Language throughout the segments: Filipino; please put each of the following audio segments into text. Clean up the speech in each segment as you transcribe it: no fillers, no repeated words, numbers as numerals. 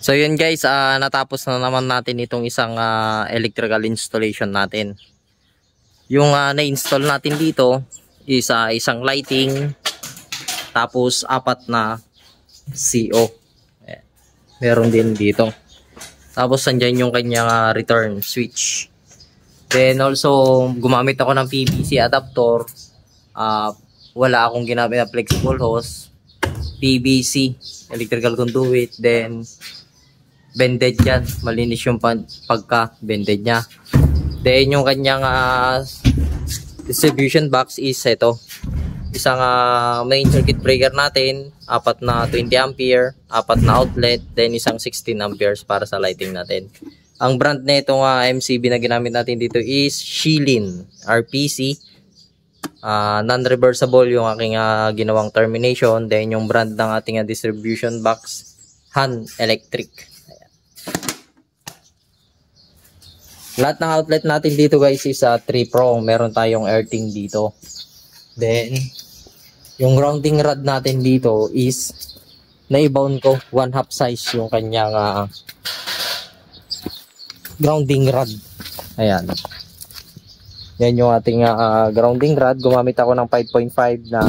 So yun guys, natapos na naman natin itong isang electrical installation natin. Yung na-install natin dito is isang lighting, tapos 4 na CO. Meron din dito. Tapos andyan yung kanyang return switch. Then also gumamit ako ng PVC adapter. Wala akong ginamit na flexible hose. PVC electrical conduit, then bended yan, malinis yung pagka bended nya. Then yung kanyang distribution box is ito, isang main circuit breaker natin, 4 na 20 ampere, 4 na outlet, then isang 16 amperes para sa lighting natin. Ang brand na itong MCB na ginamit natin dito is Shilin RPC. Non-reversible yung aking ginawang termination. Then yung brand ng ating distribution box, Han Electric. Ayan. Lahat ng outlet natin dito guys is 3-prong. Meron tayong earthing dito. Then yung grounding rod natin dito is na-bound ko 1/2 size yung kanyang grounding rod. Ayan. Yan yung ating grounding rod. Gumamit ako ng 5.5 na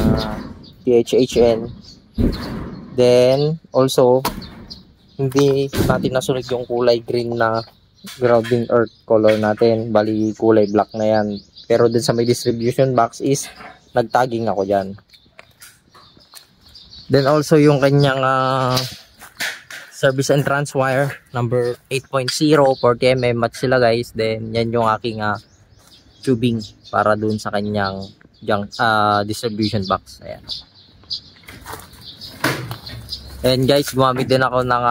THHN. Then also hindi natin nasunod yung kulay green na grounding earth color natin. Bali kulay black na yan. Pero din sa may distribution box is nagtagging ako dyan. Then also yung kanyang service entrance wire number 8.0 40mm match sila guys. Then yan yung aking tubing para dun sa kanyang distribution box. Ayan. And guys, gumamit din ako ng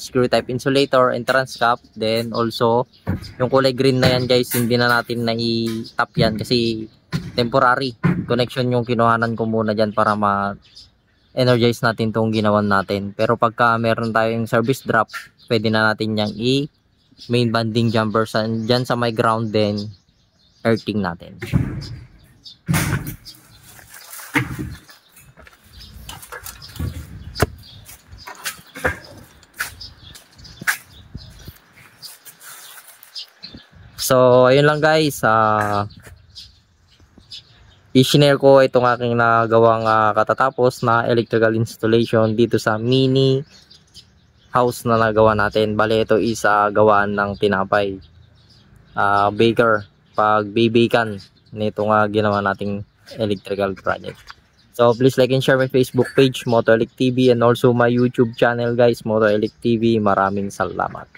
screw type insulator entrance cap. Then also yung kulay green na yan guys, hindi na natin na-tap yan kasi temporary connection yung kinuhanan ko muna dyan para ma-energize natin tong ginawan natin. Pero pagka meron tayong service drop, pwede na natin yung main banding jumper dyan sa may ground, then earthing natin. So ayun lang guys, i-share ko itong aking nagawang katatapos na electrical installation dito sa mini house na nagawa natin. Bale ito is gawaan ng tinapay, baker, pag bibikan nito ginawa nating electrical project. So please like and share my Facebook page Moto Elect TV, and also my YouTube channel guys, Moto Elect TV. Maraming salamat.